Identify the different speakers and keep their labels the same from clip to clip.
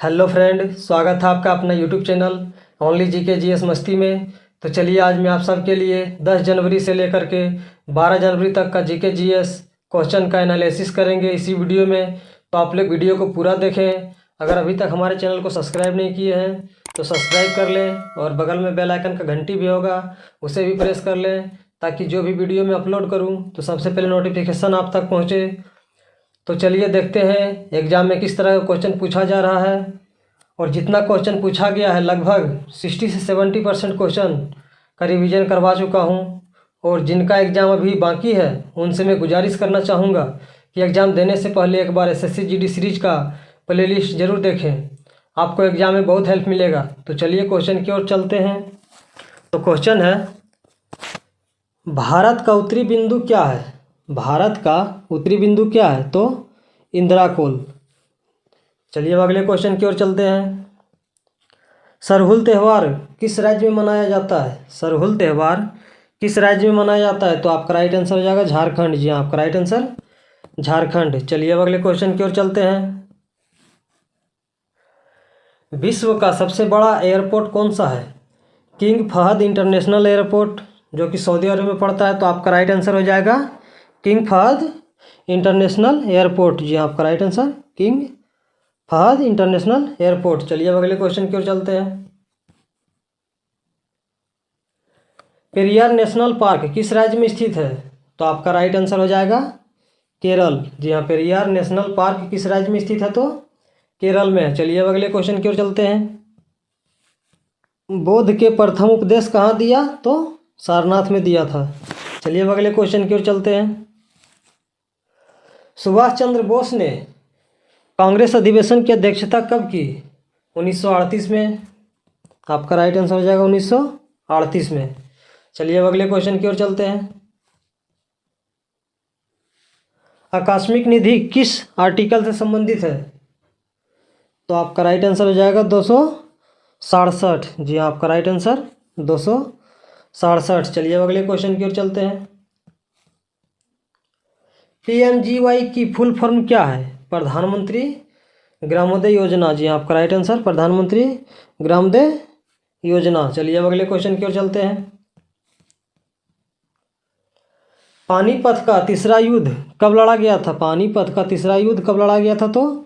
Speaker 1: Hello friend, स्वागत है आपका अपना YouTube channel only GK GS मस्ती में। तो चलिए आज मैं आप सबके लिए 10 जनवरी से लेकर के 12 जनवरी तक का जीके जीएस क्वेश्चन का एनालिसिस करेंगे इसी वीडियो में। तो आप लोग वीडियो को पूरा देखें। अगर अभी तक हमारे चैनल को सब्सक्राइब नहीं किए हैं तो सब्सक्राइब कर लें और बगल में बेल आइकन का घंटी भी होगा, उसे भी प्रेस कर लें ताकि जो भी वीडियो मैं अपलोड करूँ तो सबसे पहले नोटिफिकेशन आप तक पहुँचे। तो चलिए देखते हैं एग्ज़ाम में किस तरह का क्वेश्चन पूछा जा रहा है। और जितना क्वेश्चन पूछा गया है लगभग 60 से 70% क्वेश्चन का रिवीजन करवा चुका हूं। और जिनका एग्ज़ाम अभी बाकी है उनसे मैं गुजारिश करना चाहूँगा कि एग्ज़ाम देने से पहले एक बार एसएससी जीडी सीरीज का प्लेलिस्ट ज़रूर देखें, आपको एग्ज़ाम में बहुत हेल्प मिलेगा। तो चलिए क्वेश्चन की ओर चलते हैं। तो क्वेश्चन है, भारत का उत्तरी बिंदु क्या है? भारत का उत्तरी बिंदु क्या है? तो इंदिरा कोल। चलिए अब अगले क्वेश्चन की ओर चलते हैं। सरहुल त्यौहार किस राज्य में मनाया जाता है? सरहुल त्यौहार किस राज्य में मनाया जाता है? तो आपका राइट आंसर हो जाएगा झारखंड। जी हाँ, आपका राइट आंसर झारखंड। चलिए अब अगले क्वेश्चन की ओर चलते हैं। विश्व का सबसे बड़ा एयरपोर्ट कौन सा है? किंग फहद इंटरनेशनल एयरपोर्ट, जो कि सऊदी अरब में पड़ता है। तो आपका राइट आंसर हो जाएगा किंग फहद इंटरनेशनल एयरपोर्ट। जी हाँ, आपका right answer King Fahd International Airport. चलिए अब अगले क्वेश्चन की ओर चलते हैं। पेरियार नेशनल पार्क किस राज्य में स्थित है? तो आपका राइट आंसर हो जाएगा केरल। जी हाँ, पेरियार नेशनल पार्क किस राज्य में स्थित है? तो केरल में है। चलिए अब अगले क्वेश्चन की ओर चलते हैं। बुद्ध के प्रथम उपदेश कहाँ दिया? तो सारनाथ में दिया था। चलिए अब अगले क्वेश्चन की ओर चलते हैं। सुभाष चंद्र बोस ने कांग्रेस अधिवेशन की अध्यक्षता कब की? 1938 में। आपका राइट आंसर हो जाएगा 1938 में। चलिए अब अगले क्वेश्चन की ओर चलते हैं। आकस्मिक निधि किस आर्टिकल से संबंधित है? तो आपका राइट आंसर हो जाएगा 267। जी हाँ, आपका राइट आंसर 267। चलिए अब अगले क्वेश्चन की ओर चलते हैं। पीएमजीवाई की फुल फॉर्म क्या है? प्रधानमंत्री ग्रामोदय योजना। जी हाँ, आपका राइट आंसर प्रधानमंत्री ग्रामोदय योजना। चलिए अब अगले क्वेश्चन की ओर चलते हैं। पानीपत का तीसरा युद्ध कब लड़ा गया था? पानीपत का तीसरा युद्ध कब लड़ा गया था? तो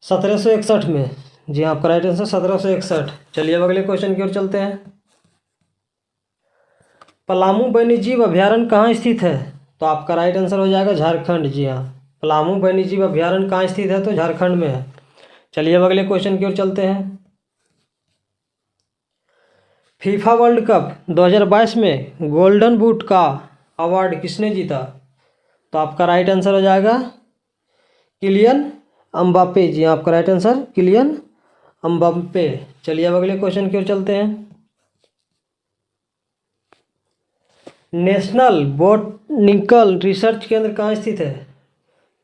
Speaker 1: 1761 में। जी हाँ, आपका राइट आंसर 1761। चलिए अब अगले क्वेश्चन की ओर चलते हैं। पलामू वन्यजीव अभ्यारण्य कहाँ स्थित है? तो आपका राइट आंसर हो जाएगा झारखंड। जी हाँ, पलामू वन्यजीव अभ्यारण्य कहाँ स्थित है? तो झारखंड में है। चलिए अब अगले क्वेश्चन की ओर चलते हैं। फीफा वर्ल्ड कप 2022 में गोल्डन बूट का अवार्ड किसने जीता? तो आपका राइट आंसर हो जाएगा किलियन अम्बापे। जी हाँ, आपका राइट आंसर किलियन अम्बापे। चलिए अब अगले क्वेश्चन की ओर चलते हैं। नेशनल बोटनिकल रिसर्च केंद्र कहाँ स्थित है?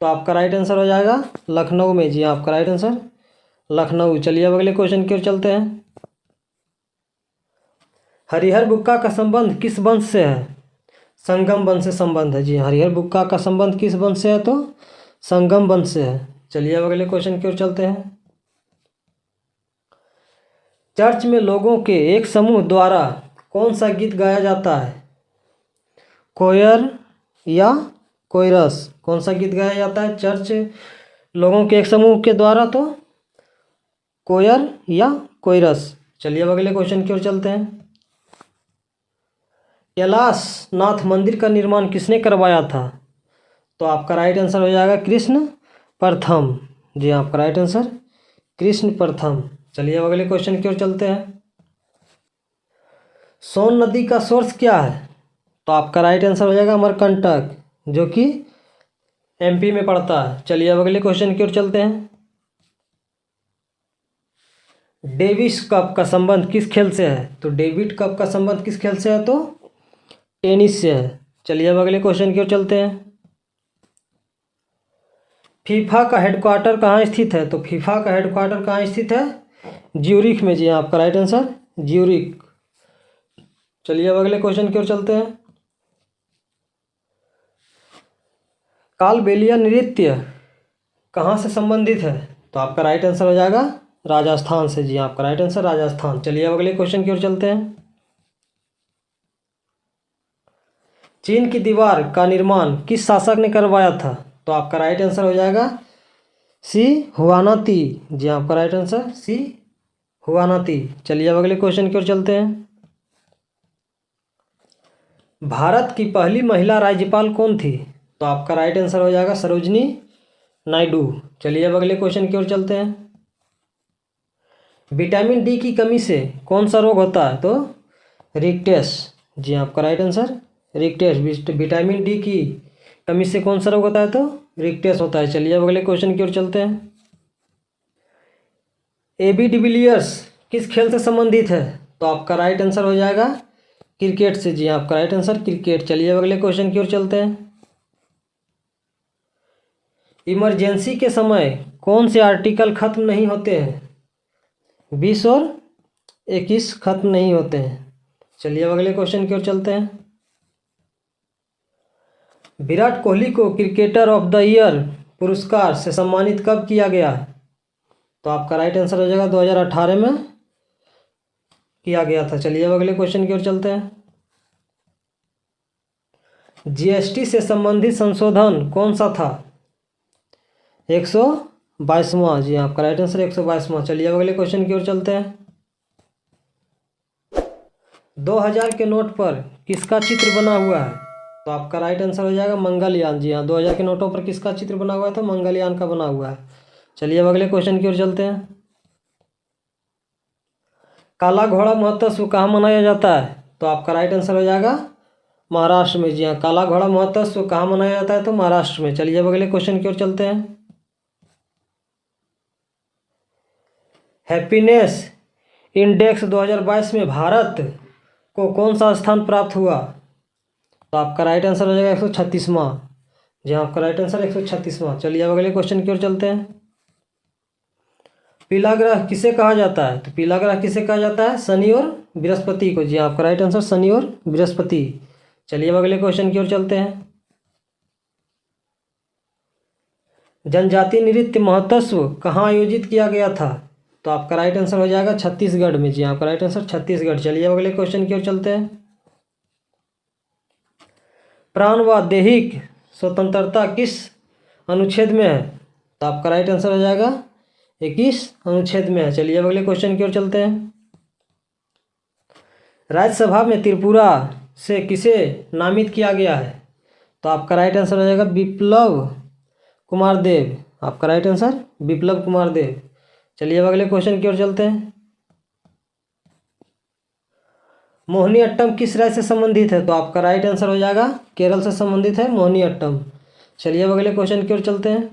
Speaker 1: तो आपका राइट आंसर हो जाएगा लखनऊ में। जी हाँ, आपका राइट आंसर लखनऊ। चलिए अब अगले क्वेश्चन की ओर चलते हैं। हरिहर बुक्का का संबंध किस वंश से है? संगम वंश से संबंध है। जी, हरिहर बुक्का का संबंध किस वंश से है? तो संगम वंश से है। चलिए अब अगले क्वेश्चन की ओर चलते हैं। चर्च में लोगों के एक समूह द्वारा कौन सा गीत गाया जाता है? कोयर या कोयरस? कौन सा गीत गाया जाता है चर्च लोगों के एक समूह के द्वारा? तो कोयर या कोयरस। चलिए अब अगले क्वेश्चन की ओर चलते हैं। कैलाश नाथ मंदिर का निर्माण किसने करवाया था? तो आपका राइट आंसर हो जाएगा कृष्ण प्रथम। जी, आपका राइट आंसर कृष्ण प्रथम। चलिए अब अगले क्वेश्चन की ओर चलते हैं। सोन नदी का सोर्स क्या है? तो आपका राइट आंसर हो जाएगा अमरकंटक, जो कि एमपी में पड़ता है। चलिए अब अगले क्वेश्चन की ओर चलते हैं। डेविस कप का संबंध किस खेल से है? तो डेविड कप का संबंध किस खेल से है? तो टेनिस से है। चलिए अब अगले क्वेश्चन की ओर चलते हैं। फीफा का हेडक्वार्टर कहाँ स्थित है? तो फीफा का हेडक्वार्टर कहाँ स्थित है? ज्यूरिख में। जी हाँ, आपका राइट आंसर ज्यूरिख। चलिए अब अगले क्वेश्चन की ओर चलते हैं। कालबेलिया नृत्य कहाँ से संबंधित है? तो आपका राइट आंसर हो जाएगा राजस्थान से। जी आपका राइट आंसर राजस्थान। चलिए अब अगले क्वेश्चन की ओर चलते हैं। चीन की दीवार का निर्माण किस शासक ने करवाया था? तो आपका राइट आंसर हो जाएगा सी हुआनाती। जी आपका राइट आंसर सी हुआनाती। चलिए अब अगले क्वेश्चन की ओर चलते हैं। भारत की पहली महिला राज्यपाल कौन थी? तो आपका राइट आंसर हो जाएगा सरोजनी नायडू। चलिए अब अगले क्वेश्चन की ओर चलते हैं। विटामिन डी की कमी से कौन सा रोग होता है? तो रिकटेस। जी आपका राइट आंसर रिकटेस। विटामिन डी की कमी से कौन सा रोग होता है? तो रिकटेस होता है। चलिए अब अगले क्वेश्चन की ओर चलते हैं। एबी डिविलियर्स किस खेल से संबंधित है? तो आपका राइट आंसर हो जाएगा क्रिकेट से। जी आपका राइट आंसर क्रिकेट। चलिए अब अगले क्वेश्चन की ओर चलते हैं। इमरजेंसी के समय कौन से आर्टिकल खत्म नहीं होते हैं? 20 और 21 खत्म नहीं होते हैं। चलिए अब अगले क्वेश्चन की ओर चलते हैं। विराट कोहली को क्रिकेटर ऑफ द ईयर पुरस्कार से सम्मानित कब किया गया? तो आपका राइट आंसर हो जाएगा 2018 में किया गया था। चलिए अब अगले क्वेश्चन की ओर चलते हैं। जीएसटी से संबंधित संशोधन कौन सा था? 122वां। जी आपका राइट आंसर 122वां। चलिए अब अगले क्वेश्चन की ओर चलते हैं। 2000 के नोट पर किसका चित्र बना हुआ है? तो आपका राइट आंसर हो जाएगा मंगलयान। जी हाँ 2000 के नोटों पर किसका चित्र बना हुआ है? तो मंगलयान का बना हुआ है। चलिए अब अगले क्वेश्चन की ओर चलते हैं। काला घोड़ा महोत्सव कहाँ मनाया जाता है? तो आपका राइट आंसर हो जाएगा महाराष्ट्र में। जी हाँ काला घोड़ा महोत्सव कहाँ मनाया जाता है? तो महाराष्ट्र में। चलिए अब अगले क्वेश्चन की ओर चलते हैं। हैप्पीनेस इंडेक्स 2022 में भारत को कौन सा स्थान प्राप्त हुआ? तो आपका राइट आंसर हो जाएगा 136वां। जी आपका राइट आंसर 136वां। चलिए अब अगले क्वेश्चन की ओर चलते हैं। पीला ग्रह किसे कहा जाता है? तो पीला ग्रह किसे कहा जाता है? शनि और बृहस्पति को। जी आपका राइट आंसर शनि और बृहस्पति। चलिए अब अगले क्वेश्चन की ओर चलते हैं। जनजातीय नृत्य महोत्सव कहाँ आयोजित किया गया था? तो आपका राइट आंसर हो जाएगा छत्तीसगढ़ में। जी आपका राइट आंसर छत्तीसगढ़। चलिए अब अगले क्वेश्चन की ओर चलते हैं। प्राण व दैहिक स्वतंत्रता किस अनुच्छेद में है? तो आपका राइट आंसर हो जाएगा 21 अनुच्छेद में है। चलिए अब अगले क्वेश्चन की ओर चलते हैं। राज्यसभा में त्रिपुरा से किसे नामित किया गया है? तो आपका राइट आंसर हो जाएगा विप्लव कुमार देव। आपका राइट आंसर विप्लव कुमार देव। चलिए अब अगले क्वेश्चन की ओर चलते हैं। मोहिनी अट्टम किस राज्य से संबंधित है? तो आपका राइट आंसर हो जाएगा केरल से संबंधित है मोहिनी अट्टम। चलिए अब अगले क्वेश्चन की ओर चलते हैं।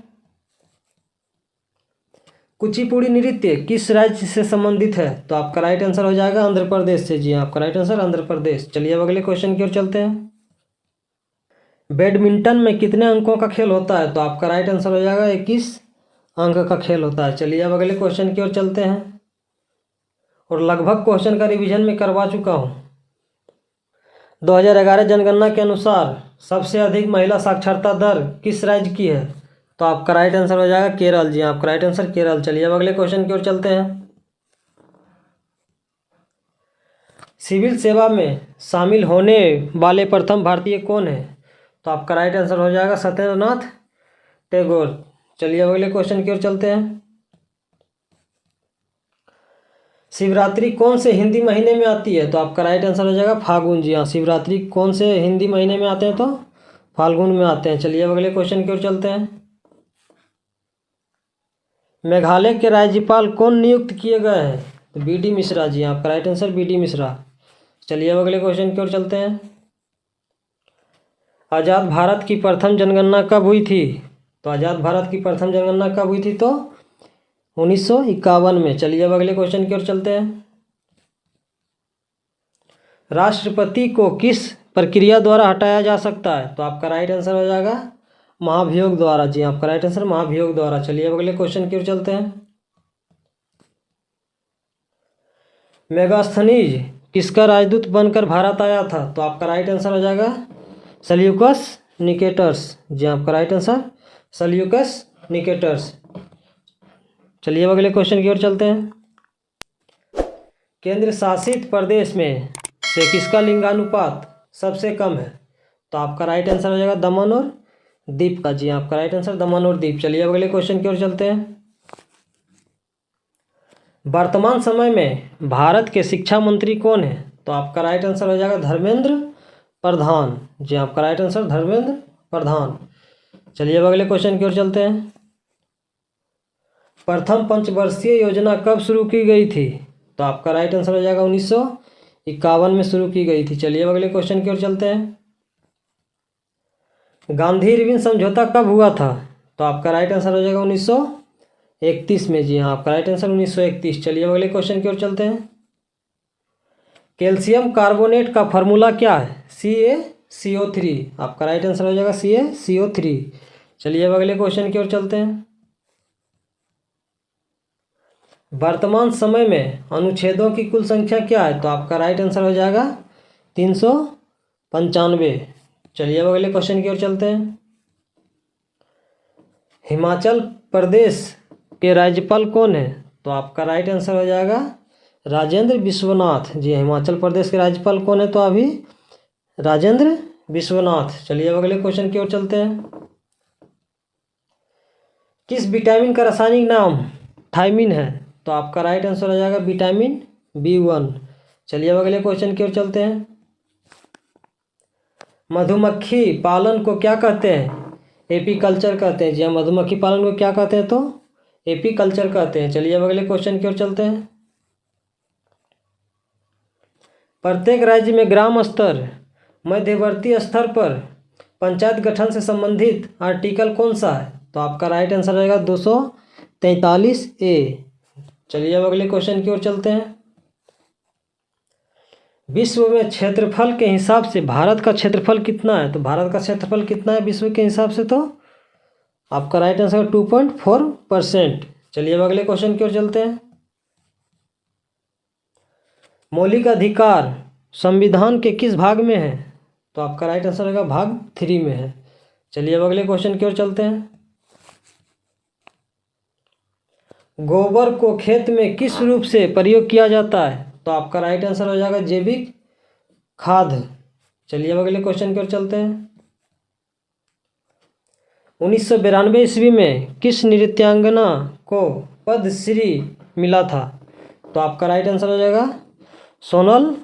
Speaker 1: कुचिपुड़ी नृत्य किस राज्य से संबंधित है? तो आपका राइट आंसर हो जाएगा आंध्र प्रदेश से। जी आपका राइट आंसर आंध्र प्रदेश। चलिए अब अगले क्वेश्चन की ओर चलते हैं। बैडमिंटन में कितने अंकों का खेल होता है? तो आपका राइट आंसर हो जाएगा 21 अंक का खेल होता है। चलिए अब अगले क्वेश्चन की ओर चलते हैं। और लगभग क्वेश्चन का रिवीजन में करवा चुका हूँ। 2011 जनगणना के अनुसार सबसे अधिक महिला साक्षरता दर किस राज्य की है? तो आपका राइट आंसर हो जाएगा केरल। जी आपका राइट आंसर केरल। चलिए अब अगले क्वेश्चन की ओर चलते हैं। सिविल सेवा में शामिल होने वाले प्रथम भारतीय कौन है? तो आपका राइट आंसर हो जाएगा सत्येंद्रनाथ टैगोर। चलिए अब अगले क्वेश्चन की ओर चलते हैं। शिवरात्रि कौन से हिंदी महीने में आती है? तो आपका राइट आंसर हो जाएगा फाल्गुन। जी हाँ शिवरात्रि कौन से हिंदी महीने में आते हैं? तो फाल्गुन में आते हैं। चलिए अब अगले क्वेश्चन की ओर चलते हैं। मेघालय के राज्यपाल कौन नियुक्त किए गए हैं? तो बी.डी. मिश्रा। जी आपका राइट आंसर बी.डी. मिश्रा। चलिए अब अगले क्वेश्चन की ओर चलते हैं। आज़ाद भारत की प्रथम जनगणना कब हुई थी? तो आज़ाद भारत की प्रथम जनगणना कब हुई थी? तो 1951 में। चलिए अब अगले क्वेश्चन की ओर चलते हैं। राष्ट्रपति को किस प्रक्रिया द्वारा हटाया जा सकता है? तो आपका राइट आंसर हो जाएगा महाभियोग द्वारा। जी आपका राइट आंसर महाभियोग द्वारा। चलिए अब अगले क्वेश्चन की ओर चलते हैं। मेगास्थनीज किसका राजदूत बनकर भारत आया था? तो आपका राइट आंसर हो जाएगा सेल्यूकस निकेटर्स। जी आपका राइट आंसर सेल्यूकस निकेटर्स। चलिए अब अगले क्वेश्चन की ओर चलते हैं। केंद्र शासित प्रदेश में से किसका लिंगानुपात सबसे कम है? तो आपका राइट आंसर हो जाएगा दमन और दीव का। जी आपका राइट आंसर दमन और दीव। चलिए अब अगले क्वेश्चन की ओर चलते हैं। वर्तमान समय में भारत के शिक्षा मंत्री कौन है? तो आपका राइट आंसर हो जाएगा धर्मेंद्र प्रधान। जी आपका राइट आंसर धर्मेंद्र प्रधान। चलिए अब अगले क्वेश्चन की ओर चलते हैं। प्रथम पंचवर्षीय योजना कब शुरू की गई थी? तो आपका राइट आंसर हो जाएगा 1951 में शुरू की गई थी। चलिए अब अगले क्वेश्चन की ओर चलते हैं। गांधी इरविन समझौता कब हुआ था? तो आपका राइट आंसर हो जाएगा 1931 में। जी हाँ आपका राइट आंसर 1931। चलिए अब अगले क्वेश्चन की ओर चलते हैं। कैल्शियम कार्बोनेट का फार्मूला क्या है? CaCO3। आपका राइट आंसर हो जाएगा CaCO3। चलिए अब अगले क्वेश्चन की ओर चलते हैं। वर्तमान समय में अनुच्छेदों की कुल संख्या क्या है? तो आपका राइट आंसर हो जाएगा 395। चलिए अब अगले क्वेश्चन की ओर चलते हैं। हिमाचल प्रदेश के राज्यपाल कौन है? तो आपका राइट आंसर हो जाएगा राजेंद्र विश्वनाथ। जी हिमाचल प्रदेश के राज्यपाल कौन है? तो अभी राजेंद्र विश्वनाथ। चलिए अब अगले क्वेश्चन की ओर चलते हैं। किस विटामिन का रासायनिक नाम थायमिन है? तो आपका राइट आंसर हो जाएगा विटामिन B1। चलिए अब अगले क्वेश्चन की ओर चलते हैं। मधुमक्खी पालन को क्या कहते हैं? एपीकल्चर कहते हैं। जी हाँ मधुमक्खी पालन को क्या कहते हैं? तो एपीकल्चर कहते हैं। चलिए अब अगले क्वेश्चन की ओर चलते हैं। प्रत्येक राज्य में ग्राम स्तर मध्यवर्ती स्तर पर पंचायत गठन से संबंधित आर्टिकल कौन सा है? तो आपका राइट आंसर रहेगा 243A। चलिए अब अगले क्वेश्चन की ओर चलते हैं। विश्व में क्षेत्रफल के हिसाब से भारत का क्षेत्रफल कितना है? तो भारत का क्षेत्रफल कितना है विश्व के हिसाब से? तो आपका राइट आंसर 2.4%। चलिए अब अगले क्वेश्चन की ओर चलते हैं। मौलिक अधिकार संविधान के किस भाग में है? तो आपका राइट आंसर होगा भाग 3 में है। चलिए अब अगले क्वेश्चन की ओर चलते हैं। गोबर को खेत में किस रूप से प्रयोग किया जाता है? तो आपका राइट आंसर हो जाएगा जैविक खाद। चलिए अब अगले क्वेश्चन की ओर चलते हैं। 1992 ईस्वी में किस नृत्यांगना को पद्मश्री मिला था? तो आपका राइट आंसर हो जाएगा सोनल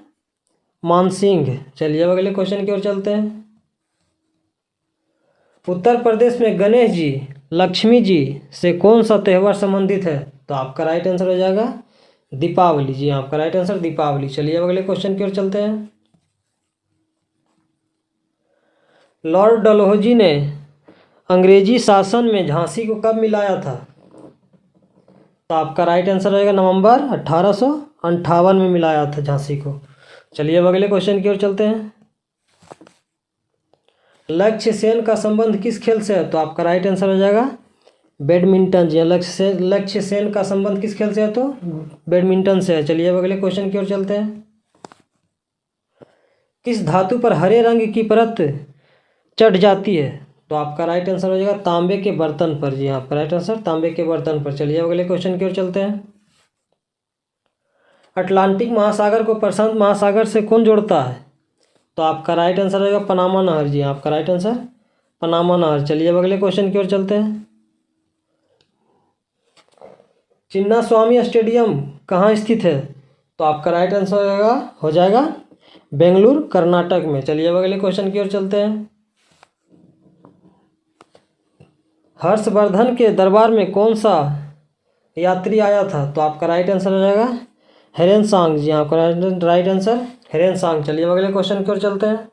Speaker 1: मानसिंह। चलिए अब अगले क्वेश्चन की ओर चलते हैं। उत्तर प्रदेश में गणेश जी लक्ष्मी जी से कौन सा त्यौहार संबंधित है? तो आपका राइट आंसर हो जाएगा दीपावली। जी आपका राइट आंसर दीपावली। चलिए अब अगले क्वेश्चन की ओर चलते हैं। लॉर्ड डलहौजी ने अंग्रेजी शासन में झांसी को कब मिलाया था? तो आपका राइट आंसर रहेगा नवंबर 1858 में मिलाया था झांसी को। चलिए अब अगले क्वेश्चन की ओर चलते हैं। लक्ष्य सेन का संबंध किस खेल से है? तो आपका राइट आंसर हो जाएगा बैडमिंटन। जी लक्ष्य सेन का संबंध किस खेल से है? तो बैडमिंटन से है। चलिए अब अगले क्वेश्चन की ओर चलते हैं। किस धातु पर हरे रंग की परत चढ़ जाती है? तो आपका राइट आंसर हो जाएगा तांबे के बर्तन पर। जी आपका राइट आंसर तांबे के बर्तन पर। चलिए अब अगले क्वेश्चन की ओर चलते हैं। अटलांटिक महासागर को प्रशांत महासागर से कौन जोड़ता है? तो आपका राइट आंसर रहेगा पनामा नहर। जी आपका राइट आंसर पनामा नहर। चलिए अब अगले क्वेश्चन की ओर चलते हैं। चिन्ना स्वामी स्टेडियम कहाँ स्थित है? तो आपका राइट आंसर हो जाएगा बेंगलुरु कर्नाटक में। चलिए अब अगले क्वेश्चन की ओर चलते हैं। हर्षवर्धन के दरबार में कौन सा यात्री आया था? तो आपका राइट आंसर हो जाएगा हेरेनसांग। जी आपका राइट आंसर हेरेनसांग। चलिए अब अगले क्वेश्चन की ओर चलते हैं।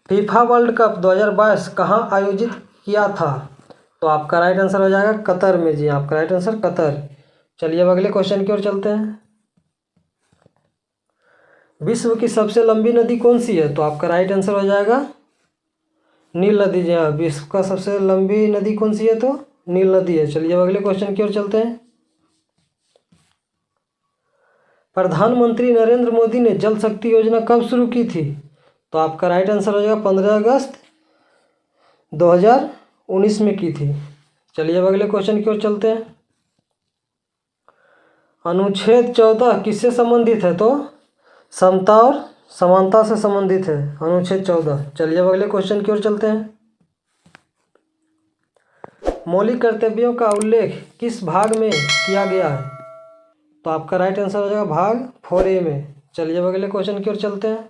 Speaker 1: फीफा वर्ल्ड कप 2022 कहाँ आयोजित किया था? तो आपका राइट आंसर हो जाएगा कतर में। जी आपका राइट आंसर कतर। चलिए अब अगले क्वेश्चन की ओर चलते हैं। विश्व की सबसे लंबी नदी कौन सी है? तो आपका राइट आंसर हो जाएगा नील नदी। जी हाँ विश्व का सबसे लंबी नदी कौन सी है? तो नील नदी है। चलिए अब अगले क्वेश्चन की ओर चलते हैं। प्रधानमंत्री नरेंद्र मोदी ने जल शक्ति योजना कब शुरू की थी? तो आपका राइट आंसर हो जाएगा 15 अगस्त 2019 में की थी। चलिए अब अगले क्वेश्चन की ओर चलते हैं। अनुच्छेद 14 किससे संबंधित है? तो समता और समानता से संबंधित है अनुच्छेद 14। चलिए अब अगले क्वेश्चन की ओर चलते हैं। मौलिक कर्तव्यों का उल्लेख किस भाग में किया गया है? तो आपका राइट आंसर हो जाएगा भाग 4A में। चलिए अब अगले क्वेश्चन की ओर चलते हैं।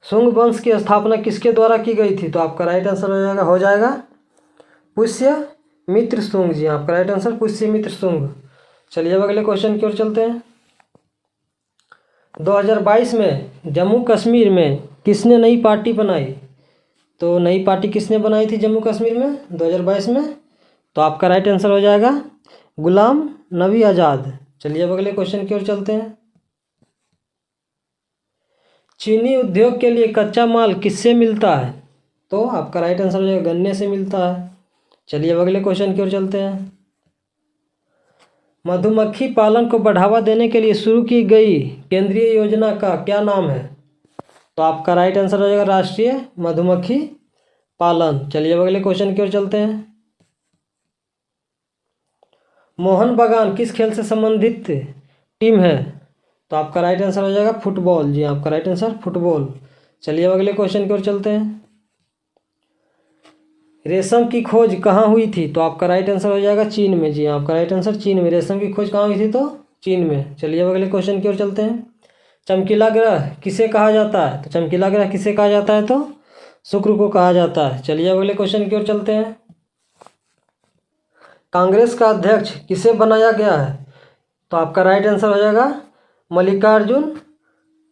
Speaker 1: शुंग वंश की स्थापना किसके द्वारा की गई थी? तो आपका राइट आंसर हो जाएगा पुष्यमित्र शुंग जी। आपका राइट आंसर पुष्यमित्र शुंग। चलिए अब अगले क्वेश्चन की ओर चलते हैं। 2022 में जम्मू कश्मीर में किसने नई पार्टी बनाई? तो नई पार्टी किसने बनाई थी जम्मू कश्मीर में 2022 में? तो आपका राइट आंसर हो जाएगा गुलाम नबी आज़ाद। चलिए अब अगले क्वेश्चन की ओर चलते हैं। चीनी उद्योग के लिए कच्चा माल किससे मिलता है? तो आपका राइट आंसर हो जाएगा गन्ने से मिलता है। चलिए अब अगले क्वेश्चन की ओर चलते हैं। मधुमक्खी पालन को बढ़ावा देने के लिए शुरू की गई केंद्रीय योजना का क्या नाम है? तो आपका राइट आंसर हो जाएगा राष्ट्रीय मधुमक्खी पालन। चलिए अब अगले क्वेश्चन की ओर चलते हैं। मोहन बागान किस खेल से संबंधित टीम है? तो आपका राइट आंसर हो जाएगा फुटबॉल जी। आपका राइट आंसर फुटबॉल। चलिए अब अगले क्वेश्चन की ओर चलते हैं। रेशम की खोज कहाँ हुई थी? तो आपका राइट आंसर हो जाएगा चीन में जी। आपका राइट आंसर चीन में। रेशम की खोज कहाँ हुई थी? तो चीन में। चलिए अब अगले क्वेश्चन की ओर चलते हैं। चमकीला ग्रह किसे कहा जाता है? तो चमकीला ग्रह किसे कहा जाता है? तो शुक्र को कहा जाता है। चलिए अब अगले क्वेश्चन की ओर चलते हैं। कांग्रेस का अध्यक्ष किसे बनाया गया है? तो आपका राइट आंसर हो जाएगा मल्लिकार्जुन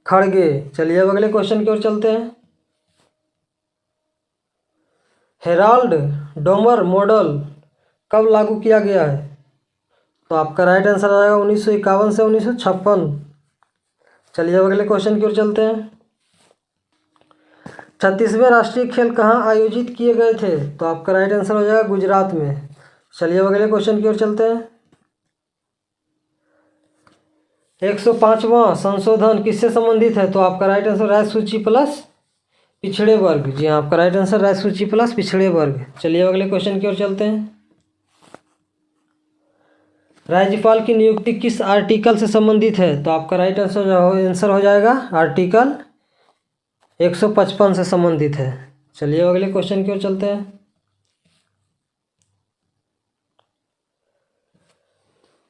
Speaker 1: खड़गे। चलिए अब अगले क्वेश्चन की ओर चलते हैं। हेराल्ड डोमर मॉडल कब लागू किया गया है? तो आपका राइट आंसर आ जाएगा 1951 से 1956। चलिए अब अगले क्वेश्चन की ओर चलते हैं। 36वें राष्ट्रीय खेल कहाँ आयोजित किए गए थे? तो आपका राइट आंसर हो जाएगा गुजरात में। चलिए अब अगले क्वेश्चन की ओर चलते हैं। 105वां संशोधन किससे संबंधित है? तो आपका राइट आंसर राज्य सूची प्लस पिछड़े वर्ग जी। आपका राइट आंसर राज्य सूची प्लस पिछड़े वर्ग। चलिए अगले क्वेश्चन की ओर चलते हैं। राज्यपाल की नियुक्ति किस आर्टिकल से संबंधित है? तो आपका राइट आंसर हो जाएगा आर्टिकल 155 से संबंधित है। चलिए अगले क्वेश्चन की ओर चलते हैं।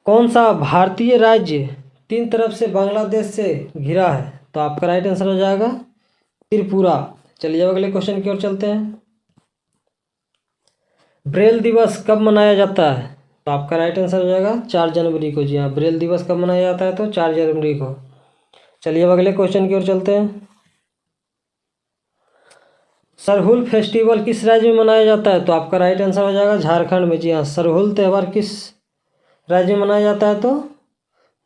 Speaker 1: कौन सा भारतीय राज्य 3 तरफ से बांग्लादेश से घिरा है? तो आपका राइट आंसर हो जाएगा त्रिपुरा। चलिए अगले क्वेश्चन की ओर चलते हैं। ब्रेल दिवस कब मनाया जाता है? तो आपका राइट आंसर हो जाएगा 4 जनवरी को जी। हाँ, ब्रेल दिवस कब मनाया जाता है? तो 4 जनवरी को। चलिए अब अगले क्वेश्चन की ओर चलते हैं। सरहुल फेस्टिवल किस राज्य में मनाया जाता है? तो आपका राइट आंसर हो जाएगा झारखंड में जी। हाँ, सरहुल त्यौहार किस राज्य में मनाया जाता है? तो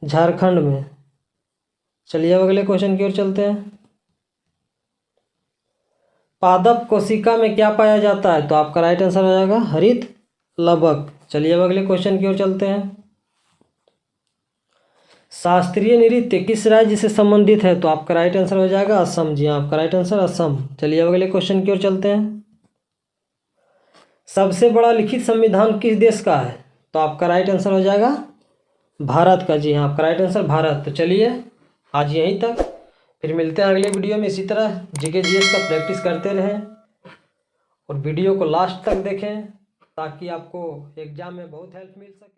Speaker 1: झारखंड में। चलिए अब अगले क्वेश्चन की ओर चलते हैं। पादप कोशिका में क्या पाया जाता है? तो आपका राइट आंसर हो जाएगा हरित लवक। चलिए अब अगले क्वेश्चन की ओर चलते हैं। शास्त्रीय नृत्य किस राज्य से संबंधित है? तो आपका राइट आंसर हो जाएगा असम जी। आपका राइट आंसर असम। चलिए अब अगले क्वेश्चन की ओर चलते हैं। सबसे बड़ा लिखित संविधान किस देश का है? तो आपका राइट आंसर हो जाएगा भारत का जी। हाँ, आपका राइट आंसर भारत। तो चलिए आज यहीं तक, फिर मिलते हैं अगले वीडियो में। इसी तरह जीके जीएस का प्रैक्टिस करते रहें और वीडियो को लास्ट तक देखें ताकि आपको एग्जाम में बहुत हेल्प मिल सके।